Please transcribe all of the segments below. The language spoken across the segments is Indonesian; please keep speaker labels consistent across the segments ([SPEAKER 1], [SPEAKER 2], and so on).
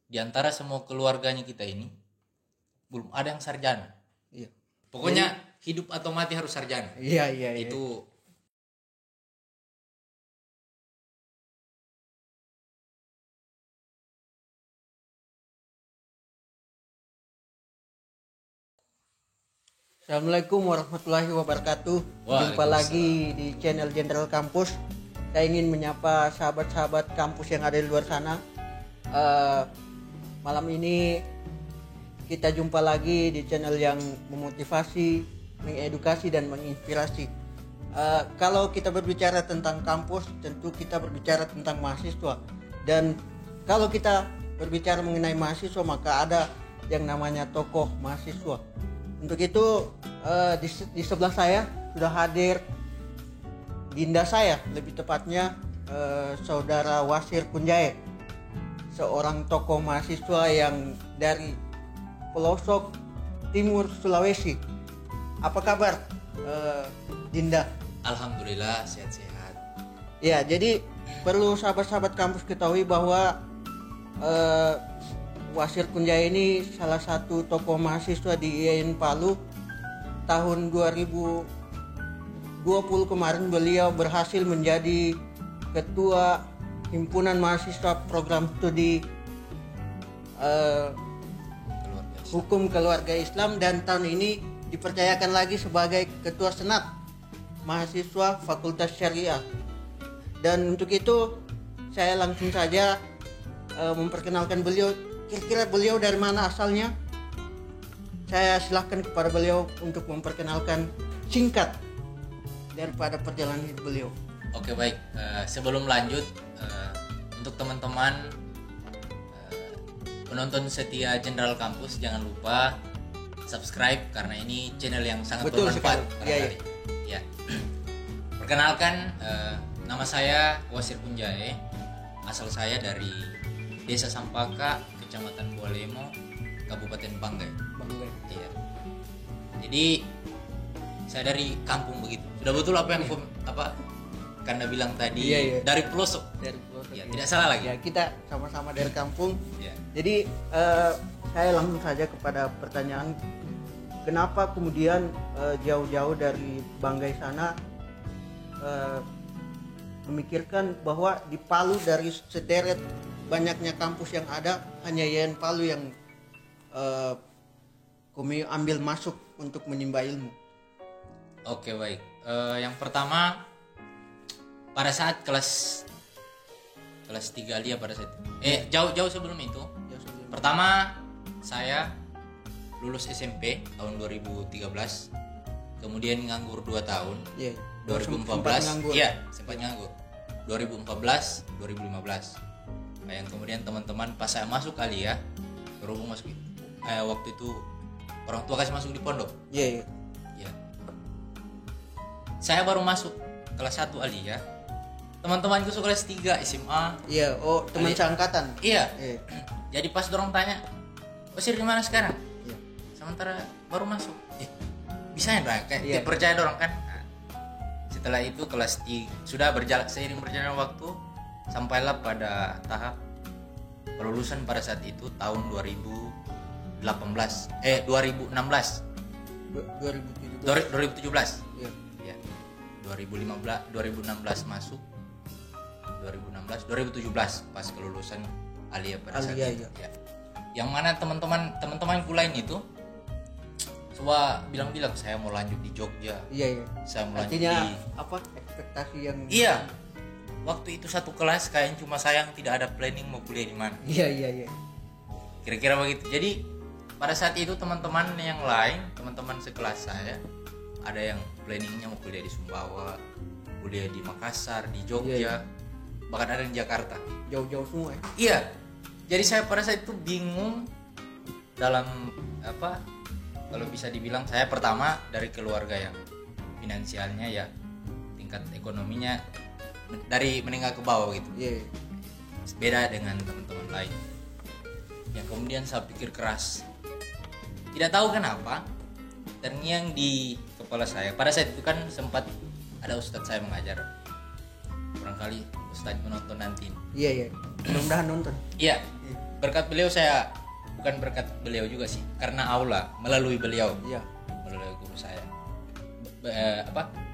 [SPEAKER 1] di antara semua keluarganya kita ini belum ada yang sarjana.
[SPEAKER 2] Iya.
[SPEAKER 1] Pokoknya hidup atau mati harus sarjana.
[SPEAKER 2] Iya.
[SPEAKER 1] Itu
[SPEAKER 2] Assalamualaikum warahmatullahi wabarakatuh. Jumpa lagi di channel Jenderal Kampus. Saya ingin menyapa sahabat-sahabat kampus yang ada di luar sana. Malam ini kita jumpa lagi di channel yang memotivasi, mengedukasi dan menginspirasi. Kalau kita berbicara tentang kampus, tentu kita berbicara tentang mahasiswa. Dan kalau kita berbicara mengenai mahasiswa, maka ada yang namanya tokoh mahasiswa. Untuk itu di sebelah saya sudah hadir dinda saya, lebih tepatnya saudara Wasir Punjae, seorang tokoh mahasiswa yang dari pelosok timur Sulawesi. Apa kabar Dinda?
[SPEAKER 1] alhamdulillah sehat-sehat.
[SPEAKER 2] Ya, jadi perlu sahabat-sahabat kampus ketahui bahwa Wasir Punjae ini salah satu tokoh mahasiswa di IAIN Palu. Tahun 2020 kemarin beliau berhasil menjadi ketua himpunan mahasiswa program studi hukum keluarga Islam, dan tahun ini dipercayakan lagi sebagai ketua senat mahasiswa Fakultas Syariah. Dan untuk itu saya langsung saja memperkenalkan beliau. Kira-kira beliau dari mana asalnya? Saya silahkan kepada beliau untuk memperkenalkan singkat daripada perjalanan hidup beliau.
[SPEAKER 1] Oke, baik. Sebelum lanjut, untuk teman-teman penonton setia Jenderal Kampus, jangan lupa subscribe karena ini channel yang sangat bermanfaat.
[SPEAKER 2] Iya.
[SPEAKER 1] Ya. Perkenalkan, nama saya Wasir Punjae. Asal saya dari Desa Sampaka, Kecamatan Bualemo, Kabupaten Banggai. Iya. Jadi saya dari kampung begitu. Sudah betul apa yang Kanda bilang tadi.
[SPEAKER 2] Iya.
[SPEAKER 1] Dari pelosok. Ya, tidak salah lagi.
[SPEAKER 2] Ya, kita sama-sama dari kampung.
[SPEAKER 1] Ya.
[SPEAKER 2] Jadi saya langsung saja kepada pertanyaan, kenapa kemudian jauh-jauh dari Banggai sana memikirkan bahwa di Palu dari sederet banyaknya kampus yang ada, hanya IAIN Palu yang kami ambil masuk untuk menimba ilmu.
[SPEAKER 1] Oke, baik. Yang pertama, pada saat kelas 3 dia pada saat itu. Jauh sebelum itu. Pertama, saya lulus SMP tahun 2013. Kemudian nganggur 2 tahun.
[SPEAKER 2] Iya.
[SPEAKER 1] 2014. Iya, sempat nganggur. 2014, 2015. Nah, yang kemudian teman-teman pas saya masuk kali ya, berhubung masuk waktu itu orang tua kasih masuk di pondok.
[SPEAKER 2] Iya.
[SPEAKER 1] Saya baru masuk kelas 1 Alia. Teman-temanku sudah kelas 3 SMA.
[SPEAKER 2] Iya, teman seangkatan.
[SPEAKER 1] Iya. Jadi pas dorong tanya, "Wasir di mana sekarang?"
[SPEAKER 2] Iya.
[SPEAKER 1] Sementara baru masuk. Bisa ya, Bang? Kayak percaya dorong kan. Nah, setelah itu kelas 3 sudah seiring berjalan waktu sampailah pada tahap kelulusan pada saat itu tahun 2016. 2017.
[SPEAKER 2] Iya.
[SPEAKER 1] Ya. 2016 masuk. 2017 pas kelulusan Alia pada saat itu.
[SPEAKER 2] Iya.
[SPEAKER 1] Ya. Yang mana teman-temanku lain itu semua bilang saya mau lanjut di Jogja.
[SPEAKER 2] Iya.
[SPEAKER 1] Saya mau lanjut
[SPEAKER 2] Artinya ekspektasi yang
[SPEAKER 1] Iya. Waktu itu satu kelas kayaknya cuma saya yang tidak ada planning mau kuliah di mana.
[SPEAKER 2] Iya.
[SPEAKER 1] Kira-kira begitu. Jadi pada saat itu teman-teman yang lain, teman-teman sekelas saya, ada yang planningnya mau kuliah di Sumbawa, kuliah di Makassar, di Jogja, bahkan ada di Jakarta.
[SPEAKER 2] Jauh-jauh semua ya.
[SPEAKER 1] Iya. Jadi saya pada saat itu bingung dalam kalau bisa dibilang saya pertama dari keluarga yang finansialnya ya tingkat ekonominya dari menengah ke bawah gitu.
[SPEAKER 2] Iya.
[SPEAKER 1] Beda dengan teman-teman lain. Yang kemudian saya pikir keras. Tidak tahu kenapa terngiang di kepala saya. Pada saat itu kan sempat ada ustadz saya mengajar. Barangkali ustadz menonton nanti.
[SPEAKER 2] Iya. Mudah-mudahan nonton.
[SPEAKER 1] Iya. berkat beliau saya, bukan berkat beliau juga sih, karena aula melalui beliau,
[SPEAKER 2] Iya.
[SPEAKER 1] melalui guru saya.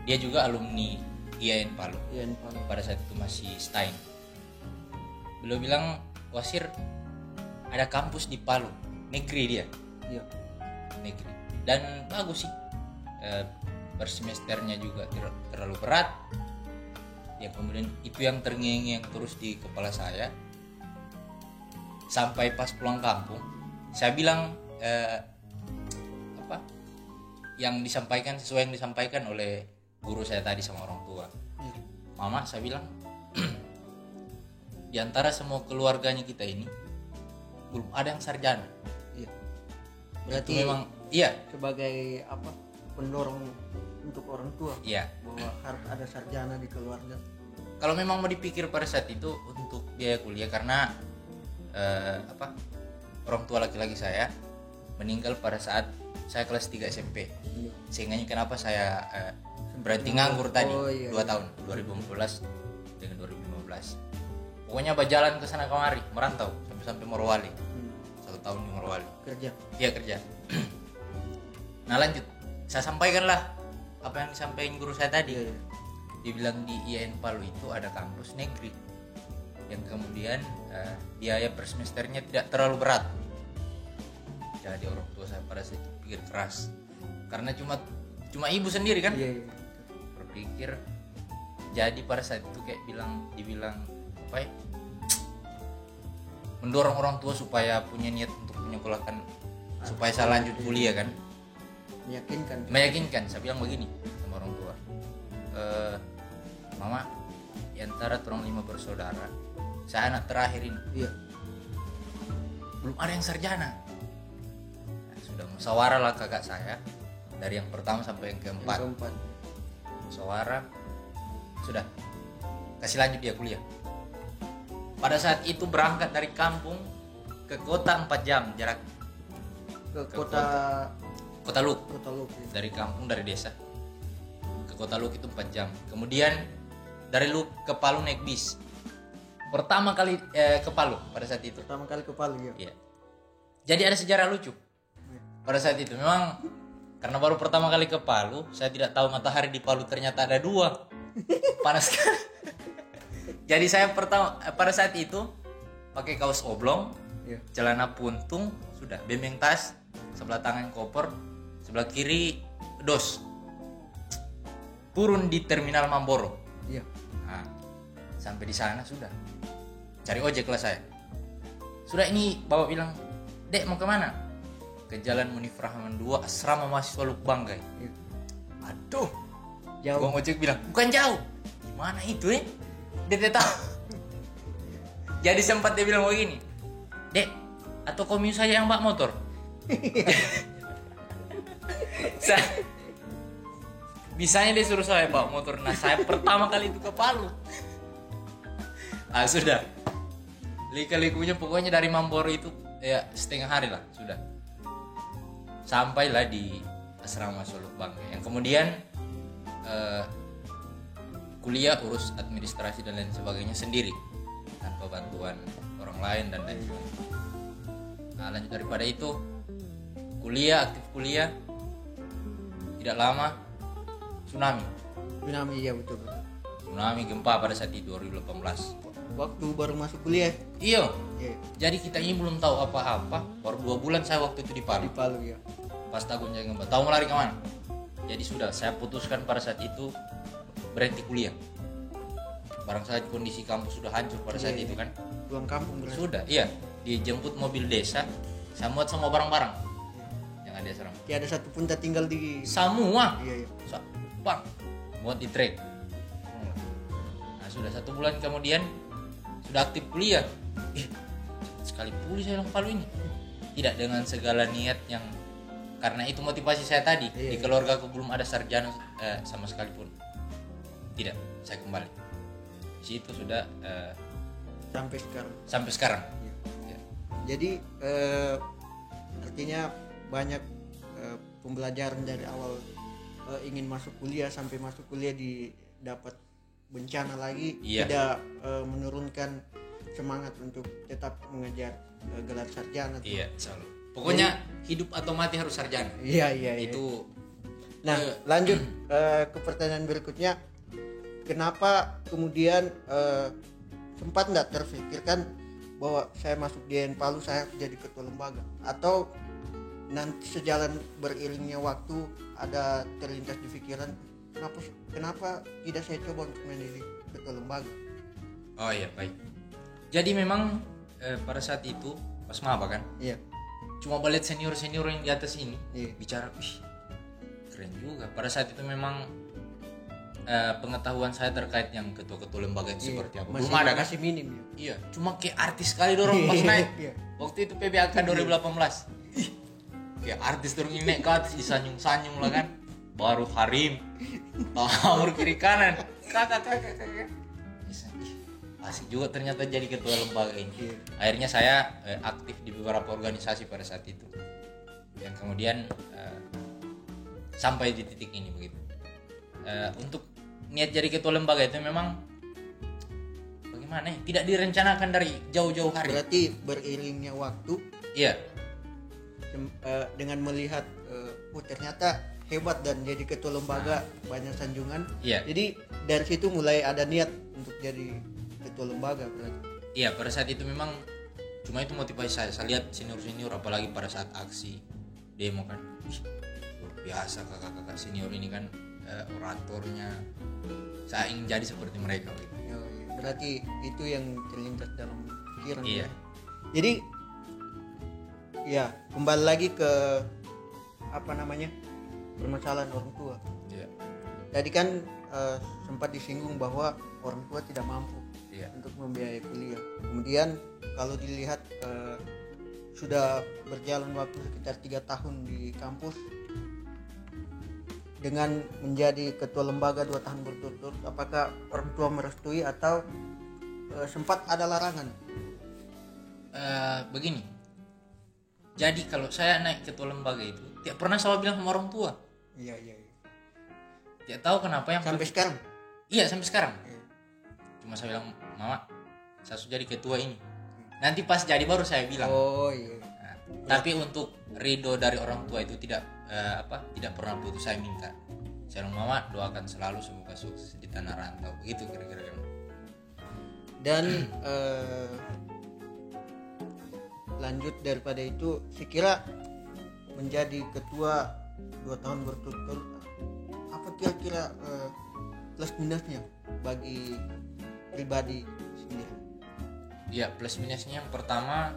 [SPEAKER 1] Dia juga alumni IAIN Palu.
[SPEAKER 2] IAIN Palu.
[SPEAKER 1] Pada saat itu masih Stein. Beliau bilang, Wasir, ada kampus di Palu, negeri dia.
[SPEAKER 2] Iya.
[SPEAKER 1] Negeri. Dan bagus sih. Per semesternya juga terlalu berat. Ya kemudian itu yang terngiang-ngiang terus di kepala saya. Sampai pas pulang kampung, saya bilang yang disampaikan sesuai yang disampaikan oleh guru saya tadi sama orang tua. Mama, saya bilang di antara semua keluarganya kita ini belum ada yang sarjana.
[SPEAKER 2] Iya. Berarti
[SPEAKER 1] itu memang iya
[SPEAKER 2] sebagai pendorong untuk orang tua.
[SPEAKER 1] Iya.
[SPEAKER 2] Bahwa harus ada sarjana di keluarga.
[SPEAKER 1] Kalau memang mau dipikir pada saat itu untuk biaya kuliah, karena orang tua laki-laki saya meninggal pada saat saya kelas 3 SMP. Sehingga kenapa saya berhenti nganggur tadi 2 tahun 2014 dengan 2015. Pokoknya berjalan ke sana kemari, merantau sampai Morowali. 1 tahun di Morowali.
[SPEAKER 2] Kerja.
[SPEAKER 1] Iya, kerja. Nah, lanjut. Saya sampaikanlah apa yang disampaikan guru saya tadi.
[SPEAKER 2] Iya.
[SPEAKER 1] Dibilang di IAIN Palu itu ada kampus negeri yang kemudian biaya per semesternya tidak terlalu berat. Jadi orang tua saya pada saat itu pikir keras, karena cuma ibu sendiri kan.
[SPEAKER 2] Iya.
[SPEAKER 1] Berpikir, jadi pada saat itu kayak dibilang mendorong orang tua supaya punya niat untuk menyekolahkan supaya saya lanjut kuliah kan. Meyakinkan. Saya bilang begini sama orang tua, Mama, di antara turang 5 bersaudara, saya anak terakhir ini.
[SPEAKER 2] Iya.
[SPEAKER 1] Belum ada yang sarjana. Nah, sudah musyawarah lah kakak saya dari yang pertama sampai yang keempat. Musyawarah, sudah kasih lanjut dia kuliah. Pada saat itu berangkat dari kampung ke kota 4 jam jarak.
[SPEAKER 2] Ke kota
[SPEAKER 1] Luk.
[SPEAKER 2] Ya.
[SPEAKER 1] Dari kampung, dari desa ke kota Luk itu 4 jam. Kemudian dari Luk ke Palu naik bis. Pertama kali ke Palu pada saat itu.
[SPEAKER 2] Iya.
[SPEAKER 1] Jadi ada sejarah lucu pada saat itu. Memang karena baru pertama kali ke Palu, saya tidak tahu matahari di Palu ternyata ada 2. Panas sekali. Jadi saya pada saat itu pakai kaos oblong, celana puntung, sudah bemeng tas, sebelah tangan koper, sebelah kiri dos. Turun di terminal Mamboro.
[SPEAKER 2] Iya.
[SPEAKER 1] Nah, sampai di sana sudah cari ojek lah saya. Sudah ini bapak bilang, Dek mau kemana? Ke Jalan Munif Rahman 2, asrama mahasiswa Lukbanggai.
[SPEAKER 2] Iya.
[SPEAKER 1] Aduh,
[SPEAKER 2] jauh.
[SPEAKER 1] Bang ojek bilang, bukan jauh. Gimana itu Dia tidak tahu. Jadi sempat dia bilang begini, Dek, atau komiu saja yang bak motor? Bisanya dia suruh saya bawa motor. Nah, saya pertama kali itu ke Palu. Sudah. Lika-likunya pokoknya dari Mamboro itu ya setengah hari lah sudah. Sampailah di asrama Lukbanggai. Yang kemudian kuliah urus administrasi dan lain sebagainya sendiri tanpa bantuan orang lain dan lain sebagainya. Nah, lanjut daripada itu aktif kuliah, tidak lama tsunami.
[SPEAKER 2] Iya betul.
[SPEAKER 1] Tsunami gempa pada saat itu 2018.
[SPEAKER 2] Waktu baru masuk kuliah.
[SPEAKER 1] Iya. Jadi kita ini belum tahu apa-apa. Baru 2 bulan saya waktu itu di Palu.
[SPEAKER 2] Ya.
[SPEAKER 1] Pas takutnya gempa. Tahu mau lari kemana? Jadi sudah saya putuskan pada saat itu berhenti kuliah. Barang saja kondisi kampus sudah hancur pada saat itu kan.
[SPEAKER 2] Pulang kampung berarti.
[SPEAKER 1] Sudah, iya. Dijemput mobil desa, saya muat semua barang-barang. Yang ada asrama.
[SPEAKER 2] Tidak ada satu pun tak tinggal di
[SPEAKER 1] semua.
[SPEAKER 2] Iya.
[SPEAKER 1] Bang, muat di trek. Nah, sudah 1 bulan kemudian sudah aktif kuliah. Sekali pulih saya Palu ini. Tidak dengan segala niat yang, karena itu motivasi saya tadi. Di keluarga aku belum ada sarjana sama sekalipun. Tidak, saya kembali. Di situ sudah sampai sekarang. Ya.
[SPEAKER 2] Jadi artinya banyak pembelajaran dari awal ingin masuk kuliah sampai masuk kuliah dapat bencana lagi, tidak menurunkan semangat untuk tetap mengejar gelar sarjana.
[SPEAKER 1] Iya, selalu. Pokoknya hidup atau mati harus sarjana.
[SPEAKER 2] Iya.
[SPEAKER 1] Itu.
[SPEAKER 2] Nah, lanjut ke pertanyaan berikutnya. Kenapa kemudian sempat nggak terfikirkan bahwa saya masuk di Palu saya jadi ketua lembaga, atau nanti sejalan beriringnya waktu ada terlintas di pikiran kenapa tidak saya coba untuk menjadi ketua lembaga?
[SPEAKER 1] Oh iya, baik. Jadi memang pada saat itu pas maba kan,
[SPEAKER 2] Iya.
[SPEAKER 1] cuma melihat senior yang di atas ini bicara, keren juga. Pada saat itu memang pengetahuan saya terkait yang ketua-ketua lembaga itu seperti apa belum ada kan?
[SPEAKER 2] Masih minim ya.
[SPEAKER 1] Iya, cuma kayak artis sekali dorong pas naik. Waktu itu PBAK 2018. Kayak artis dorong ini naik ke atas disanyung-sanyung lah kan. Baru Harim, Tamur kiri kanan, kakak. Asik juga ternyata jadi ketua lembaga ini. Akhirnya saya aktif di beberapa organisasi pada saat itu. Yang kemudian sampai di titik ini begitu. Untuk niat jadi ketua lembaga itu memang bagaimana ya? Tidak direncanakan dari jauh-jauh hari.
[SPEAKER 2] Berarti beriringnya waktu.
[SPEAKER 1] Iya.
[SPEAKER 2] Dengan melihat ternyata hebat dan jadi ketua lembaga banyak sanjungan.
[SPEAKER 1] Iya.
[SPEAKER 2] Jadi dari situ mulai ada niat untuk jadi ketua lembaga berarti.
[SPEAKER 1] Iya, pada saat itu memang cuma itu motivasi saya. Saya lihat senior apalagi pada saat aksi demo kan. Luar biasa kakak-kakak senior ini kan oratornya. Saya ingin jadi seperti mereka gitu.
[SPEAKER 2] Berarti itu yang terlintas dalam pikiran.
[SPEAKER 1] Iya.
[SPEAKER 2] Jadi ya kembali lagi ke permasalahan orang tua.
[SPEAKER 1] Iya.
[SPEAKER 2] Tadi kan sempat disinggung bahwa orang tua tidak mampu untuk membiayai kuliah. Kemudian kalau dilihat sudah berjalan waktu sekitar 3 tahun di kampus dengan menjadi ketua lembaga 2 tahun berturut-turut, apakah orang tua merestui atau sempat ada larangan?
[SPEAKER 1] Begini. Jadi kalau saya naik ketua lembaga itu tidak pernah selalu bilang sama orang tua.
[SPEAKER 2] Iya.
[SPEAKER 1] Tidak tahu kenapa yang
[SPEAKER 2] sampai sekarang.
[SPEAKER 1] Iya, sampai sekarang. Cuma saya bilang, "Mama, saya sudah jadi ketua ini." Nanti pas jadi baru saya bilang.
[SPEAKER 2] Oh iya.
[SPEAKER 1] Nah, tapi untuk ridho dari orang tua itu tidak pernah putus saya minta. Saya bilang, "Mama, doakan selalu semoga sukses di tanah rantau." Begitu kira-kira.
[SPEAKER 2] Dan lanjut daripada itu, sekira menjadi ketua 2 tahun berturut-turut, apa kira-kira plus minusnya bagi pribadi sendiri?
[SPEAKER 1] Ya, plus minusnya yang pertama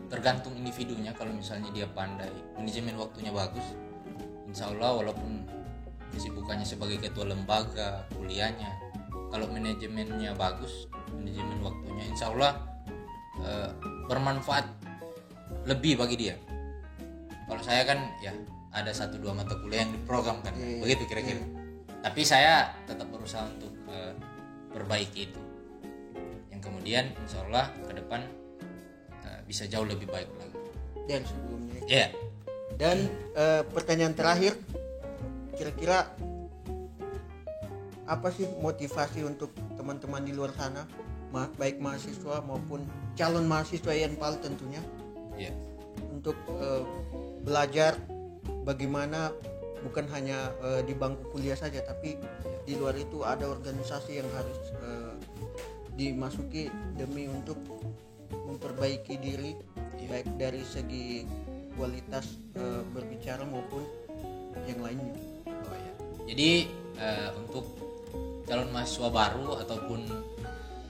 [SPEAKER 1] tergantung individunya. Kalau misalnya dia pandai manajemen waktunya bagus, insya Allah walaupun kesibukannya sebagai ketua lembaga, kuliahnya, kalau manajemennya bagus, manajemen waktunya, insya Allah bermanfaat lebih bagi dia. Kalau saya kan ya ada 1-2 mata kuliah yang diprogramkan, begitu kira-kira. Tapi saya tetap berusaha untuk perbaiki itu. Yang kemudian insya Allah ke depan bisa jauh lebih baik lagi
[SPEAKER 2] dari sebelumnya.
[SPEAKER 1] Iya.
[SPEAKER 2] Dan pertanyaan terakhir, kira-kira apa sih motivasi untuk teman-teman di luar sana, baik mahasiswa maupun calon mahasiswa INPAL tentunya, untuk belajar bagaimana bukan hanya di bangku kuliah saja, tapi di luar itu ada organisasi yang harus dimasuki demi untuk memperbaiki diri, baik dari segi kualitas berbicara maupun yang lainnya.
[SPEAKER 1] Jadi untuk calon mahasiswa baru ataupun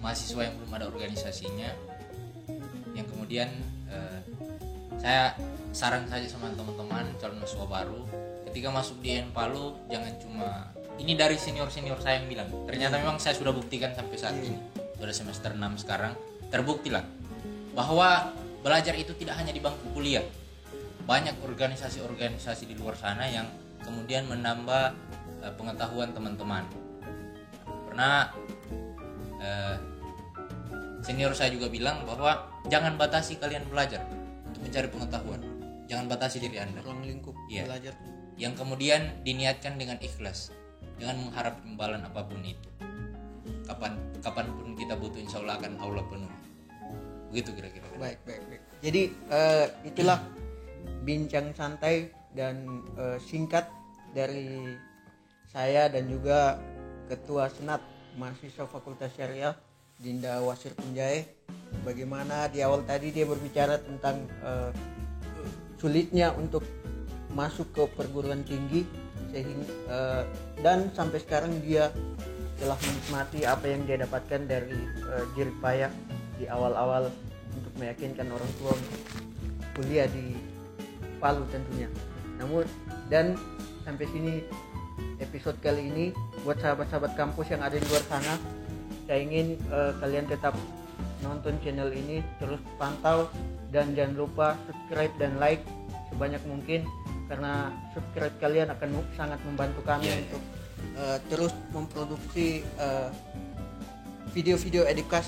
[SPEAKER 1] mahasiswa yang belum ada organisasinya, yang kemudian saya saran saja sama teman-teman calon mahasiswa baru, ketika masuk di Palu jangan cuma ini dari senior saya yang bilang. Ternyata memang saya sudah buktikan sampai saat ini, sudah semester 6 sekarang, terbuktilah bahwa belajar itu tidak hanya di bangku kuliah. Banyak organisasi-organisasi di luar sana yang kemudian menambah pengetahuan teman-teman. Pernah senior saya juga bilang bahwa jangan batasi kalian belajar untuk mencari pengetahuan. Jangan batasi diri Anda.
[SPEAKER 2] Ruang lingkup belajar.
[SPEAKER 1] Yang kemudian diniatkan dengan ikhlas, jangan mengharap imbalan apapun itu. kapanpun kita butuh, insya Allah akan Allah penuh. Begitu kira-kira.
[SPEAKER 2] Baik. Jadi itulah bincang santai dan singkat dari saya dan juga Ketua Senat Mahasiswa Fakultas Syariah Dinda Wasir Punjae. Bagaimana di awal tadi dia berbicara tentang sulitnya untuk masuk ke perguruan tinggi, sehingga dan sampai sekarang dia telah menikmati apa yang dia dapatkan dari jerih payah di awal-awal untuk meyakinkan orang tua untuk kuliah di Palu tentunya. Namun dan sampai sini episode kali ini, buat sahabat-sahabat kampus yang ada di luar sana, saya ingin kalian tetap nonton channel ini, terus pantau dan jangan lupa subscribe dan like sebanyak mungkin, karena subscribe kalian akan sangat membantu kami untuk terus memproduksi video-video edukasi